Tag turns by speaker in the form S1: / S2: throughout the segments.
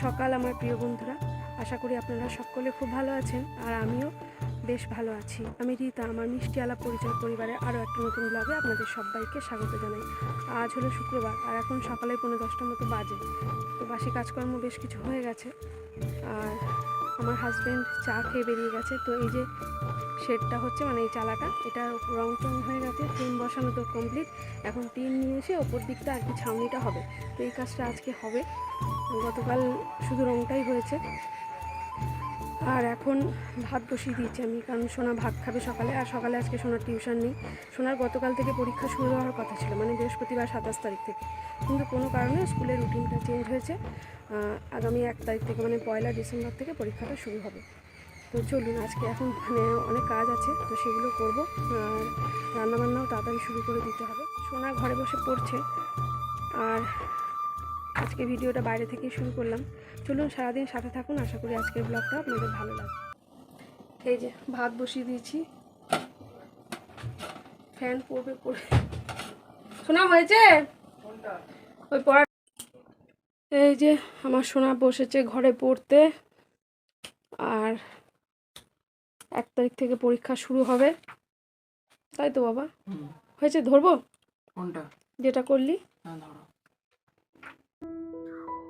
S1: সকাল আমার প্রিয় বন্ধুরা, আশা করি আপনারা সকলে খুব ভালো আছেন আর আমিও বেশ ভালো আছি। আমি রীতা, আমার মিষ্টি আলাপ পরিচয় পরিবারের আরও একটা নতুন ব্লগে আপনাদের সবাইকে স্বাগত জানাই। আজ হলো শুক্রবার আর এখন সকালে 9:10টার মতো বাজে। তো বাসি কাজকর্ম বেশ কিছু হয়ে গেছে আর আমার হাজব্যান্ড চা খেয়ে বেরিয়ে গেছে। তো এই যে শেডটা হচ্ছে, মানে এই চালাটা, এটা রং টং হয়ে গেছে, টিন বসানো তো কমপ্লিট। এখন টিন নিয়ে এসে ওপর দিকটা আর কি ছাউনিটা হবে। তো এই কাজটা আজকে হবে। গতকাল শুধু রংটাই হয়েছে। আর এখন ভাত বসিয়ে দিয়েছি আমি, কারণ সোনা ভাত খাবে সকালে। আর সকালে আজকে সোনার টিউশন নেই। সোনার গতকাল থেকে পরীক্ষা শুরু হওয়ার কথা ছিল, মানে বৃহস্পতিবার 27 তারিখ থেকে, কিন্তু কোনো কারণে স্কুলের রুটিনটা চেঞ্জ হয়েছে। আগামী 1 তারিখ থেকে, মানে 1 ডিসেম্বর থেকে পরীক্ষাটা শুরু হবে। তো চলুন, আজকে এখন মানে অনেক কাজ আছে, তো সেগুলো করব। আর রান্নাবান্নাও তাড়াতাড়ি শুরু করে দিতে হবে। সোনা ঘরে বসে পড়ছে আর আজকে ভিডিওটা বাইরে থেকেই শুরু করলাম। চলুন সারাদিন সাথে থাকুন, আশা করি আজকের ব্লগটা আপনাদের ভালো লাগবে। এই যে ভাত বসিয়ে দিয়েছি, ফ্যান পড়বে পড়ে। সোনা হয়েছে ওই পড়া। এই যে আমার সোনা বসেছে ঘরে পড়তে, আর 1 তারিখ থেকে পরীক্ষা শুরু হবে, তাই তো বাবা? হয়েছে, ধরবো কোনটা যেটা করলি?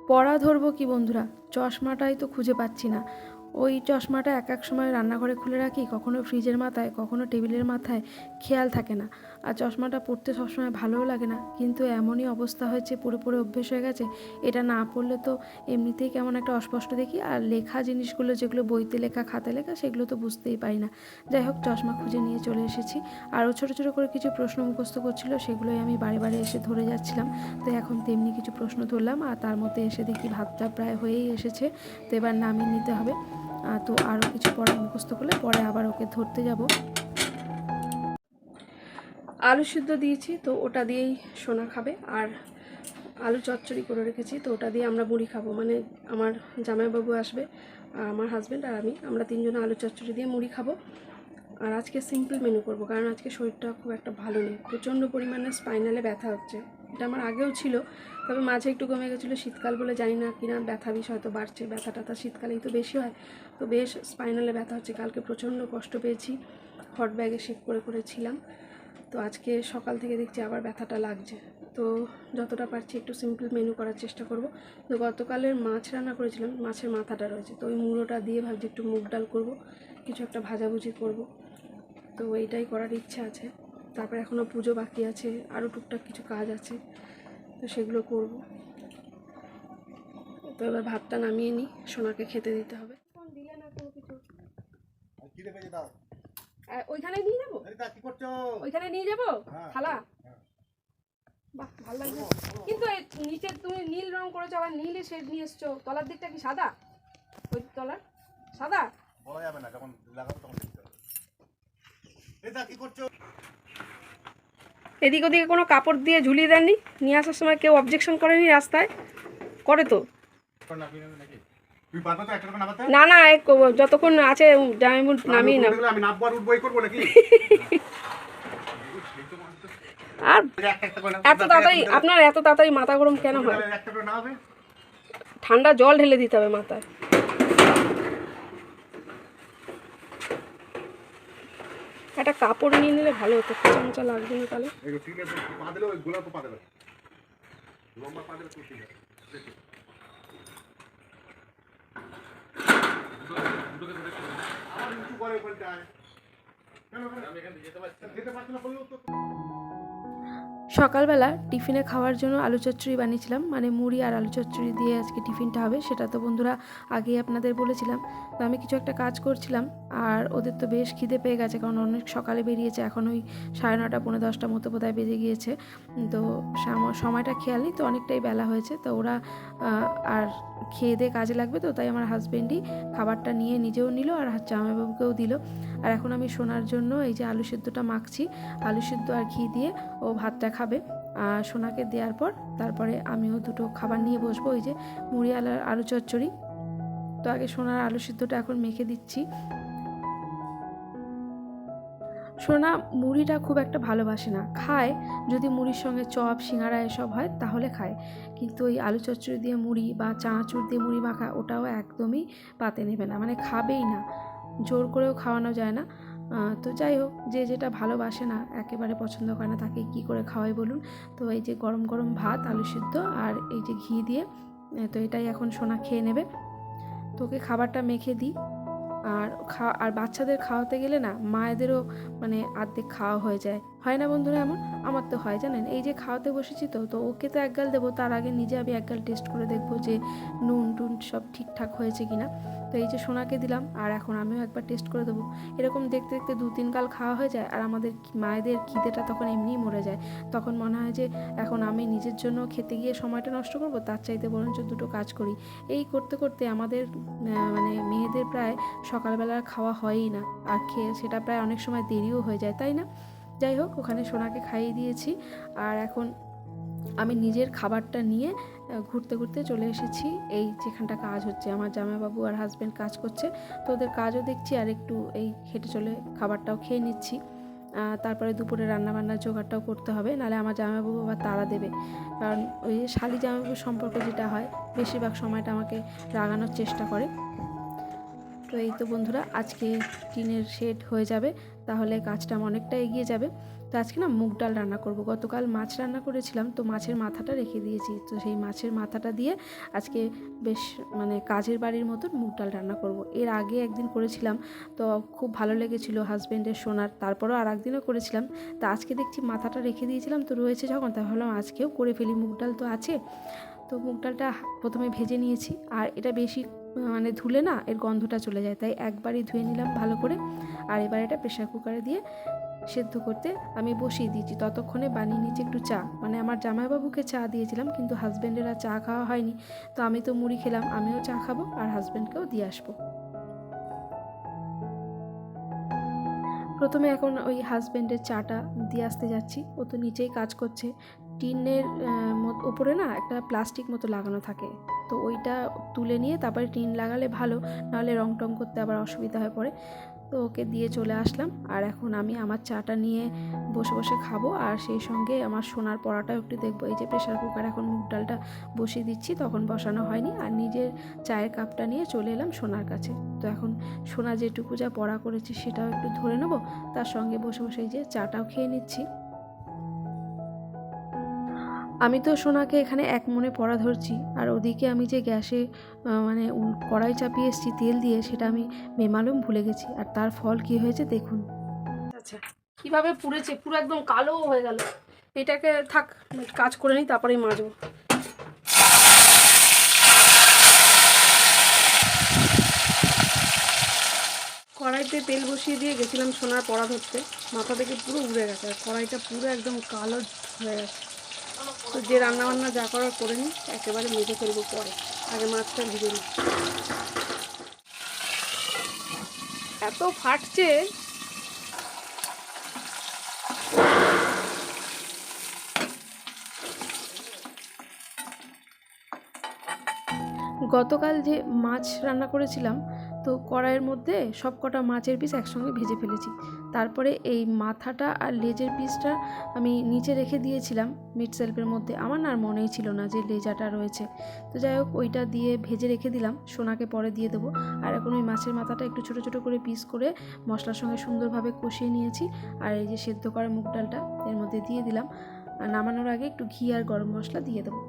S1: পড়া ধরবো কি বন্ধুরা, চশমাটাই তো খুঁজে পাচ্ছি না। ওই চশমাটা এক এক সময় রান্নাঘরে খুলে রাখি, কখনো ফ্রিজের মাথায়, কখনো টেবিলের মাথায়, খেয়াল থাকে না। আর চশমাটা পরতে সবসময় ভালোও লাগে না, কিন্তু এমনই অবস্থা হয়েছে, পরে পরে অভ্যেস হয়ে গেছে। এটা না পড়লে তো এমনিতেই কেমন একটা অস্পষ্ট দেখি, আর লেখা জিনিসগুলো যেগুলো বইতে লেখা, খাতায় লেখা, সেগুলো তো বুঝতেই পারি না। যাই হোক, চশমা খুঁজে নিয়ে চলে এসেছি। আরও ছোটো ছোটো করে কিছু প্রশ্ন মুখস্থ করছিল, সেগুলোই আমি বারে বারে এসে ধরে যাচ্ছিলাম। তো এখন তেমনি কিছু প্রশ্ন ধরলাম, আর তার মধ্যে এসে দেখি ভাতটা প্রায় হয়েই এসেছে। তো এবার নামিয়ে নিতে হবে। তো আরও কিছু পড়া মুখস্থ করলে পরে আবার ওকে ধরতে যাব। আলু সিদ্ধ দিয়েছি, তো ওটা দিয়েই সোনা খাবে। আর আলু চচ্চড়ি করে রেখেছি, তো ওটা দিয়ে আমরা মুড়ি খাবো। মানে আমার জামাইবাবু আসবে, আর আমার হাজব্যান্ড আর আমরা 3 জনে আলু চচ্চড়ি দিয়ে মুড়ি খাবো। আর আজকে সিম্পল মেনু করব, কারণ আজকে শরীরটা খুব একটা ভালো নেই, প্রচণ্ড পরিমাণে স্পাইনালে ব্যথা হচ্ছে। এটা আমার আগেও ছিল, তবে মাঝে একটু কমে গেছিলো। শীতকাল বলে জানি না কিনা ব্যথা বেশ হয়তো বাড়ছে, ব্যথা টাথা শীতকালেই তো বেশি হয়। তো বেশ স্পাইনালে ব্যথা হচ্ছে, কালকে প্রচণ্ড কষ্ট পেয়েছি, হট ব্যাগে শিফট করেছিলাম। তো আজকে সকাল থেকে দেখছি আবার ব্যথাটা লাগছে। তো যতটা পারছি একটু সিম্পল মেনু করার চেষ্টা করব। তো গতকালের মাছ রান্না করেছিলাম, মাছের মাথাটা রয়েছে, তো ওই মুড়োটা দিয়ে ভাবছি একটু মুগ ডাল করবো, কিছু একটা ভাজাভুজি করব। তো এইটাই করার ইচ্ছা আছে। তারপরে এখনও পুজো বাকি আছে, আরও টুকটাক কিছু কাজ আছে, তো সেগুলো করব। তো এবার ভাতটা নামিয়ে নিই, সোনাকে খেতে দিতে হবে। দিলে না কোনো কিছু, ওইখানে নিয়ে যাবো, ওইখানে নিয়ে যাবো থালা। বাহ, ভালো লাগছে। কিন্তু নিচে তুমি নীল রং করেছো, আবার নীলে শেড নিয়ে এসছো, তলার দিকটা কি সাদা? ওই তলার সাদা বলা যাবে না, যখন লাগাবো তখন দেখতে হবে। এটা কি করছো? এদিক ওদিকে কোনো কাপড় দিয়ে ঝুলিয়ে দেননি? নিয়ে আসার সময় কেউ অবজেকশন করেনি? রাস্তায় করে তো। না না, যতক্ষণ আছে নামিয়ে নাও। আর এত তাড়াতাড়ি, আপনার এত তাড়াতাড়ি মাথা গরম কেন হয়? ঠান্ডা জল ঢেলে দিতে হবে মাথায়। একটা কাপড় নিয়ে নিলে ভালো হতো, খোঁচা লাগবে না তাহলে। সকালবেলা টিফিনে খাওয়ার জন্য আলু চচ্চড়ি বানিয়েছিলাম, মানে মুড়ি আর আলু চচ্চড়ি দিয়ে আজকে টিফিনটা হবে। সেটা তো বন্ধুরা আগেই আপনাদের বলেছিলাম। তো আমি কিছু একটা কাজ করছিলাম, আর ওদের তো বেশ খিদে পেয়ে গেছে, কারণ অনেক সকালে বেরিয়েছে। এখন ওই 9:30 পৌনে 10টার মতো বোধহয় বেজে গিয়েছে। তো সময়টা খেয়াল নেই, তো অনেকটাই বেলা হয়েছে। তো ওরা আর খেয়ে দিয়ে কাজে লাগবে, তো তাই আমার হাজব্যান্ডই খাবারটা নিয়ে নিজেও নিল আর জামাইবাবুকেও দিল। আর এখন আমি সোনার জন্য এই যে আলু সিদ্ধটা মাখছি, আলু সিদ্ধ আর ঘি দিয়ে ও ভাতটা খাবে। সোনাকে দেওয়ার পর তারপরে আমিও দুটো খাবার নিয়ে বসবো, ওই যে মুড়ি আলু চচ্চড়ি। তো আগে সোনার আলু সিদ্ধটা এখন মেখে দিচ্ছি। সোনা মুড়িটা খুব একটা ভালোবাসে না, খায় যদি মুড়ির সঙ্গে চপ সিঙ্গারা এসব হয় তাহলে খায়, কিন্তু ওই আলু চচ্চড়ি দিয়ে মুড়ি বা চানাচুর দিয়ে মুড়ি মাখা ওটাও একদমই পাতে নেবে না, মানে খাবেই না। জোর করেও খাওয়ানো যায় না। তো যাই হোক, যে যেটা ভালোবাসে না, একেবারে পছন্দ করে না, তাকে কি করে খাওয়াই বলুন। তো এই যে গরম গরম ভাত আলু সিদ্ধ আর এই যে ঘি দিয়ে, তো এটাই এখন সোনা খেয়ে নেবে। তোকে খাবারটা মেখে দিই। আর বাচ্চাদের খাওয়াতে গেলে না মায়েদেরও মানে অর্ধেক খাওয়া হয়ে যায়, হয় না বন্ধুরা? এমন আমার তো হয়, জানেন। এই যে খাওয়াতে বসেছি, তো ওকে তো এক গাল দেবো, তার আগে নিজে আমি এক গাল টেস্ট করে দেখবো যে নুন টুন সব ঠিকঠাক হয়েছে কিনা। তো এই যে সোনাকে দিলাম, আর এখন আমিও একবার টেস্ট করে দেবো। এরকম দেখতে দেখতে 2-3 গাল খাওয়া হয়ে যায়, আর আমাদের মায়েদের খিদেটা তখন এমনিই মরে যায়। তখন মনে হয় যে এখন আমি নিজের জন্য খেতে গিয়ে সময়টা নষ্ট করবো, তার চাইতে বরঞ্চ দুটো কাজ করি। এই করতে করতে আমাদের মানে মেয়েদের প্রায় সকালবেলার খাওয়া হয়ই না, আর খেয়ে সেটা প্রায় অনেক সময় দেরিও হয়ে যায়, তাই না? যাই হোক, ওখানে সোনাকে খাইয়ে দিয়েছি, আর এখন আমি নিজের খাবারটা নিয়ে ঘুরতে ঘুরতে চলে এসেছি এই যেখানটা কাজ হচ্ছে। আমার জামাইবাবু আর হাজব্যান্ড কাজ করছে, তো ওদের কাজও দেখছি, আর একটু এই হেঁটে চলে খাবারটাও খেয়ে নিচ্ছি। তারপরে দুপুরে রান্নাবান্নার জোগাড়টাও করতে হবে, নাহলে আমার জামাইবাবু আবার তাড়া দেবে। কারণ ওই শালি জামাইবাবুর সম্পর্ক যেটা হয়, বেশিরভাগ সময়টা আমাকে রাগানোর চেষ্টা করে। তো এই তো বন্ধুরা, আজকে টিনের শেড হয়ে যাবে, তাহলে কাজটা অনেকটা এগিয়ে যাবে। তো আজকে না মুগ ডাল রান্না করব। গতকাল মাছ রান্না করেছিলাম, তো মাছের মাথাটা রেখে দিয়েছি, তো সেই মাছের মাথাটা দিয়ে আজকে বেশ মানে কাজের বাড়ির মতন মুগ ডাল রান্না করব। এর আগে একদিন করেছিলাম, তো খুব ভালো লেগেছিল হাজব্যান্ডের সোনার। তারপরেও আর একদিনও করেছিলাম, তো আজকে দেখছি মাথাটা রেখে দিয়েছিলাম, তো রয়েছে যখন, তাই ভাবলাম আজকেও করে ফেলি, মুগ ডাল তো আছে। তো মুগ ডালটা প্রথমে ভেজে নিয়েছি, আর এটা বেশি মানে ধুলে না এর গন্ধটা চলে যায়, তাই একবারই ধুয়ে নিলাম ভালো করে। আর এবার এটা প্রেশার কুকারে দিয়ে সেদ্ধ করতে আমি বসিয়ে দিয়েছি। ততক্ষণে বানিয়ে নিয়েছি একটু চা, মানে আমার জামাইবাবুকে চা দিয়েছিলাম, কিন্তু হাজব্যান্ডের আর চা খাওয়া হয়নি। তো আমি তো মুড়ি খেলাম, আমিও চা খাবো আর হাজব্যান্ডকেও দিয়ে আসবো। প্রথমে এখন ওই হাজব্যান্ডের চাটা দিয়ে আসতে যাচ্ছি, ও তো নিচেই কাজ করছে। টিনের ওপরে না একটা প্লাস্টিক মতো লাগানো থাকে, তো ওইটা তুলে নিয়ে তারপরে টিন লাগালে ভালো, নাহলে রং টং করতে আবার অসুবিধা হয়ে পড়ে। তো ওকে দিয়ে চলে আসলাম, আর এখন আমি আমার চাটা নিয়ে বসে বসে খাবো, আর সেই সঙ্গে আমার সোনার পড়াটাও একটু দেখবো। এই যে প্রেশার কুকার এখন মুগ ডালটা বসিয়ে দিচ্ছি, তখন বসানো হয়নি, আর নিজের চায়ের কাপটা নিয়ে চলে এলাম সোনার কাছে। তো এখন সোনা যেটুকু যা পড়া করেছে সেটাও একটু ধরে নেবো, তার সঙ্গে বসে বসে এই যে চাটাও খেয়ে নিচ্ছি। আমি তো সোনাকে এখানে এক মনে পড়া ধরছি, আর ওদিকে আমি যে গ্যাসে মানে কড়াই চাপিয়ে এসেছি তেল দিয়ে, সেটা আমি বেমালুম ভুলে গেছি, আর তার ফল কি হয়েছে দেখুন। আচ্ছা, কিভাবে পুড়েছে, পুরো একদম কালো হয়ে গেল। এটাকে থাক, কাজ করে নিই, তারপরেই মাজবো। কড়াইতে তেল বসিয়ে দিয়ে গেছিলাম সোনার পড়া ধরতে, মাথা থেকে পুরো উড়ে গেছে, আর কড়াইটা পুরো একদম কালো হয়ে গেছে। তো যে রান্নাবান্না যা করার করে নিই, একেবারে মেজে ফেলবো পরে, আগে মাছটা ভেজে নিই। এত ফাটছে, গতকাল যে মাছ রান্না করেছিলাম, তো কড়াইয়ের মধ্যে সব কটা মাছের পিস একসঙ্গে ভেজে ফেলেছি। তারপরে এই মাথাটা আর লেজের পিসটা আমি নিচে রেখে দিয়েছিলাম মিট সেলফের মধ্যে, আমার না আর মনেই ছিল না যে লেজাটা রয়েছে। তো যাই হোক, ওইটা দিয়ে ভেজে রেখে দিলাম, সোনাকে পরে দিয়ে দেবো। আর এখন ওই মাছের মাথাটা একটু ছোটো ছোটো করে পিস করে মশলার সঙ্গে সুন্দরভাবে কষিয়ে নিয়েছি, আর এই যে সেদ্ধ করা মুগ ডালটা এর মধ্যে দিয়ে দিলাম। আর নামানোর আগে একটু ঘি আর গরম মশলা দিয়ে দেবো।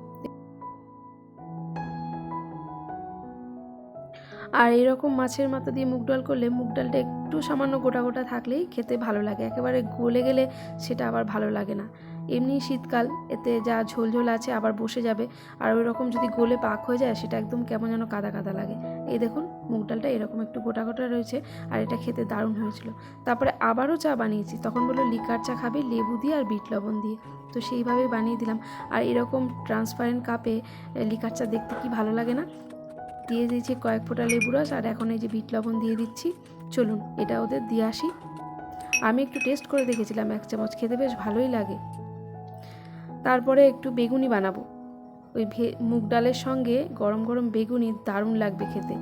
S1: আর এরকম মাছের মাথা দিয়ে মুগ ডাল করলে মুগ ডালটা একটু সামান্য গোটা গোটা থাকলেই খেতে ভালো লাগে, একেবারে গলে গেলে সেটা আবার ভালো লাগে না।
S2: এমনি শীতকাল, এতে যা ঝোল ঝোল আছে আবার বসে যাবে, আর ওই রকম যদি গলে পাক হয়ে যায় সেটা একদম কেমন যেন কাদা কাদা লাগে। এই দেখুন মুগ ডালটা এরকম একটু গোটা গোটা রয়েছে, আর এটা খেতে দারুণ হয়েছিল। তারপরে আবারও চা বানিয়েছি, তখন বললো লিকার চা খাবে লেবু দিয়ে আর বিট লবণ দিয়ে, তো সেইভাবেই বানিয়ে দিলাম। আর এরকম ট্রান্সপারেন্ট কাপে লিকার চা দেখতে কি ভালো লাগে না। দিয়ে দিয়েছি কয়েক ফোঁটা লেবু রস, আর এখন এই যে বিট লবণ দিয়ে দিচ্ছি। চলুন এটা ওদের দিয়ে আসি। আমি একটু টেস্ট করে দেখেছিলাম, 1 চামচ, খেতে বেশ ভালোই লাগে। তারপরে একটু বেগুনি বানাবো, ওই মুগ ডালের সঙ্গে গরম গরম বেগুনি দারুণ লাগবে খেতে।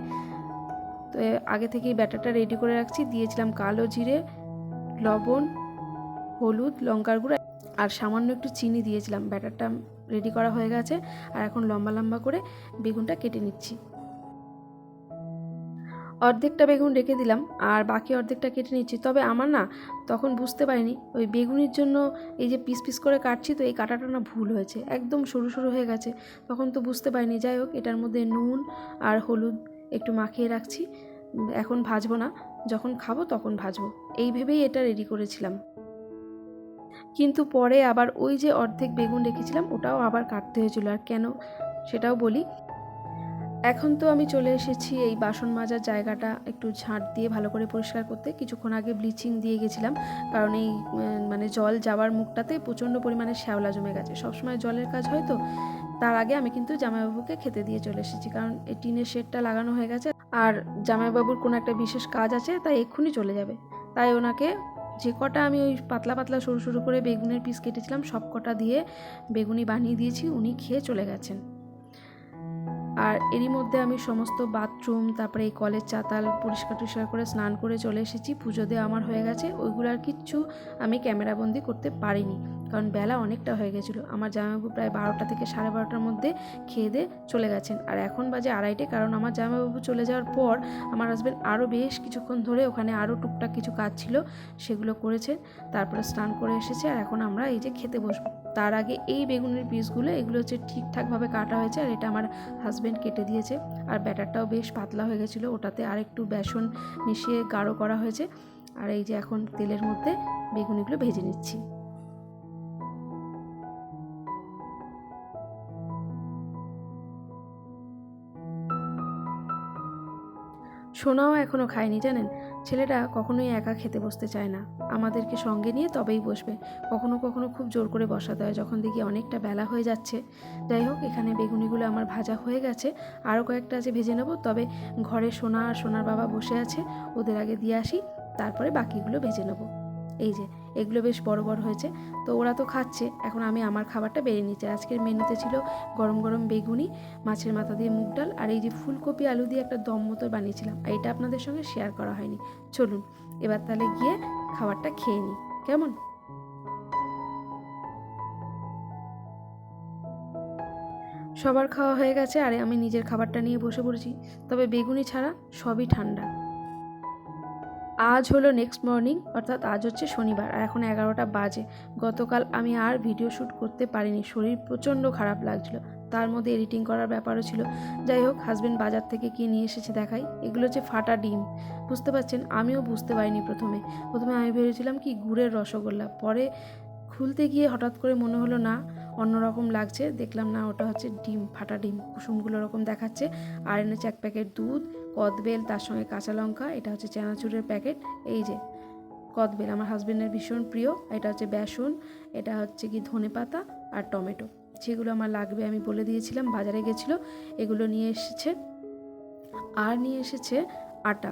S2: তো আগে থেকেই ব্যাটারটা রেডি করে রাখছি। দিয়েছিলাম কালো জিরে, লবণ, হলুদ, লঙ্কার গুঁড়া আর সামান্য একটু চিনি দিয়েছিলাম। ব্যাটারটা রেডি করা হয়ে গেছে, আর এখন লম্বা লম্বা করে বেগুনটা কেটে নিচ্ছি। অর্ধেকটা বেগুন রেখে দিলাম আর বাকি অর্ধেকটা কেটে নিচ্ছি। তবে আমার না তখন বুঝতে পারিনি ওই বেগুনির জন্য এই যে পিস পিস করে কাটছি, তো এই কাটাটা না ভুল হয়েছে, একদম সরু সরু হয়ে গেছে। তখন তো বুঝতে পারিনি। যাই হোক, এটার মধ্যে নুন আর হলুদ একটু মাখিয়ে রাখছি। এখন ভাজবো না, যখন খাবো তখন ভাজবো, এই ভেবেই এটা রেডি করেছিলাম। কিন্তু পরে আবার ওই যে অর্ধেক বেগুন রেখেছিলাম ওটাও আবার কাটতে হয়েছিল। আর কেন সেটাও বলি। এখন তো আমি চলে এসেছি এই বাসন মাজার জায়গাটা একটু ঝাঁট দিয়ে ভালো করে পরিষ্কার করতে। কিছুক্ষণ আগে ব্লিচিং দিয়ে গেছিলাম, কারণ এই মানে জল যাওয়ার মুখটাতে প্রচণ্ড পরিমাণে শ্যাওলা জমে গেছে। সবসময় জলের কাজ হয় তো। তার আগে আমি কিন্তু জামাইবাবুকে খেতে দিয়ে চলে এসেছি, কারণ এই টিনের শেডটা লাগানো হয়ে গেছে, আর জামাইবাবুর কোনো একটা বিশেষ কাজ আছে, তাই এক্ষুনি চলে যাবে। তাই ওনাকে যে কটা আমি ওই পাতলা পাতলা সরু সরু করে বেগুনের পিস কেটেছিলাম সব কটা দিয়ে বেগুনি বানিয়ে দিয়েছি, উনি খেয়ে চলে গেছেন। আর এরই মধ্যে আমি সমস্ত বাথরুম, তারপরে এই কলের চাতাল পরিষ্কার টরিষ্কার করে স্নান করে চলে এসেছি। পুজো দেওয়া আমার হয়ে গেছে। ওইগুলো আর কিচ্ছু আমি ক্যামেরাবন্দি করতে পারিনি, কারণ বেলা অনেকটা হয়ে গেছিলো। আমার জামাইবাবু প্রায় 12টা থেকে 12:30টার মধ্যে খেয়ে দিয়ে চলে গেছেন, আর এখন বাজে 2:30, কারণ আমার জামাইবাবু চলে যাওয়ার পর আমার হাজব্যান্ড আরও বেশ কিছুক্ষণ ধরে ওখানে আরও টুকটাক কিছু কাজ ছিল সেগুলো করেছে। তারপরে স্নান করে এসেছে, আর এখন আমরা এই যে খেতে বসবো। তার আগে এই বেগুনের পিসগুলো এগুলো হচ্ছে ঠিকঠাকভাবে কাটা হয়েছে, আর এটা আমার হাজব্যান্ড কেটে দিয়েছে। আর ব্যাটারটাও বেশ পাতলা হয়ে গেছিলো, ওটাতে আর একটু বেসন মিশিয়ে গাঢ় করা হয়েছে। আর এই যে এখন তেলের মধ্যে বেগুনিগুলো ভেজে নিচ্ছি। সোনাও এখনও খায়নি জানেন। ছেলেটা কখনোই একা খেতে বসতে চায় না, আমাদেরকে সঙ্গে নিয়ে তবেই বসবে। কখনো কখনো খুব জোর করে বসাতে হয় যখন দেখি অনেকটা বেলা হয়ে যাচ্ছে। যাই হোক, এখানে বেগুনিগুলো আমার ভাজা হয়ে গেছে, আরও কয়েকটা আছে ভেজে নেব। তবে ঘরে সোনা আর সোনার বাবা বসে আছে, ওদের আগে দিয়ে আসি, তারপরে বাকিগুলো ভেজে নেব। এই যে এগুলো বেশ বড় বড় হয়েছে, তো ওরা তো খাচ্ছে। এখন আমি আমার খাবারটা বেড়ে নিচ্ছি। আজকের মেনুতে ছিল গরম গরম বেগুনি, মাছের মাথা দিয়ে মুগ ডাল, আর এই যে ফুলকপি আলু দিয়ে একটা দম মতো বানিয়েছিলাম, আর এটা আপনাদের সঙ্গে শেয়ার করা হয়নি। চলুন এবার তাহলে গিয়ে খাবারটা খেয়ে নিই, কেমন? সবার খাওয়া হয়ে গেছে, আর আমি নিজের খাবারটা নিয়ে বসে পড়েছি। তবে বেগুনি ছাড়া সবই ঠান্ডা। আজ হলো নেক্সট মর্নিং, অর্থাৎ আজ হচ্ছে শনিবার, আর এখন 11টা বাজে। গতকাল আমি আর ভিডিও শ্যুট করতে পারিনি, শরীর প্রচণ্ড খারাপ লাগছিল, তার মধ্যে এডিটিং করার ব্যাপারও ছিল। যাই হোক, হাজব্যান্ড বাজার থেকে কি নিয়ে এসেছে দেখাই। এগুলো হচ্ছে ফাটা ডিম। বুঝতে পারছেন, আমিও বুঝতে পারিনি প্রথমে আমি ভেবেছিলাম কি গুড়ের রসগোল্লা। পরে খুলতে গিয়ে হঠাৎ করে মনে হলো না, অন্যরকম লাগছে। দেখলাম না, ওটা হচ্ছে ডিম, ফাটা ডিম, কুসুমগুলো রকম দেখাচ্ছে। আর এনেছে 1 প্যাকেট দুধ, কদবেল, তার সঙ্গে কাঁচা লঙ্কা। এটা হচ্ছে চানাচুরের প্যাকেট। এই যে কদবেল আমার হাজব্যান্ডের ভীষণ প্রিয়। এটা হচ্ছে বেসন, এটা হচ্ছে কি ধনেপাতা আর টমেটো, যেগুলো আমার লাগবে আমি বলে দিয়েছিলাম, বাজারে গেছিলো এগুলো নিয়ে এসেছে। আর নিয়ে এসেছে আটা।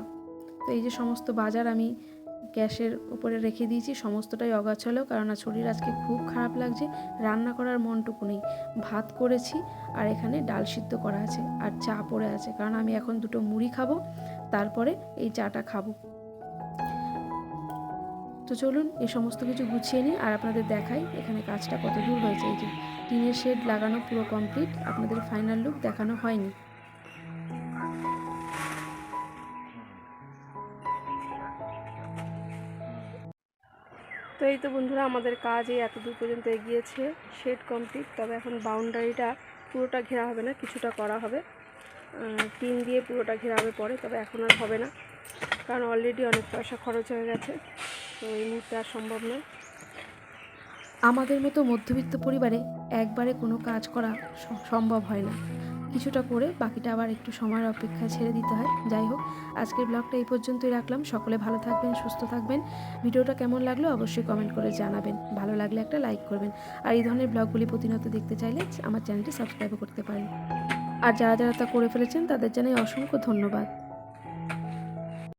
S2: তো এই যে সমস্ত বাজার আমি গ্যাসের উপরে রেখে দিয়েছি, সমস্তটাই অগাছালো, কারণ শরীর আজকে খুব খারাপ লাগছে। রান্না করার মনটুকু নেই। ভাত করেছি, আর এখানে ডাল সিদ্ধ করা আছে, আর চা পড়ে আছে, কারণ আমি এখন 2টো মুড়ি খাবো, তারপরে এই চাটা খাবো। তো চলুন এই সমস্ত কিছু গুছিয়ে নিই, আর আপনাদের দেখাই এখানে কাজটা কত দূর হয়েছে। এই যে টিনের শেড লাগানো পুরো কমপ্লিট, আপনাদের ফাইনাল লুক দেখানো হয়নি।
S1: তো এই তো বন্ধুরা, আমাদের কাজ এই এত দূর পর্যন্ত এগিয়েছে, শেড কমপ্লিট। তবে এখন বাউন্ডারিটা পুরোটা ঘেরা হবে না, কিছুটা করা হবে, টিন দিয়ে পুরোটা ঘেরা হবে পরে। তবে এখন আর হবে না, কারণ অলরেডি অনেক পয়সা খরচ হয়ে গেছে, তো এই মুহূর্তে আর সম্ভব নয়।
S2: আমাদের মতো মধ্যবিত্ত পরিবারে একবারে কোনো কাজ করা সম্ভব হয় না, কিছুটা করে বাকিটা আবার একটু সময়ের অপেক্ষায় ছেড়ে দিতে হয়। যাই হোক, আজকের ব্লগটা এই পর্যন্তই রাখলাম। সকলে ভালো থাকবেন, সুস্থ থাকবেন। ভিডিওটা কেমন লাগলো অবশ্যই কমেন্ট করে জানাবেন, ভালো লাগলে একটা লাইক করবেন। আর এই ধরনের ব্লগগুলি প্রতিনিয়ত দেখতে চাইলে আমার চ্যানেলটি সাবস্ক্রাইবও করতে পারেন। আর যারা যারা তা করে ফেলেছেন তাদের জানাই অসংখ্য ধন্যবাদ।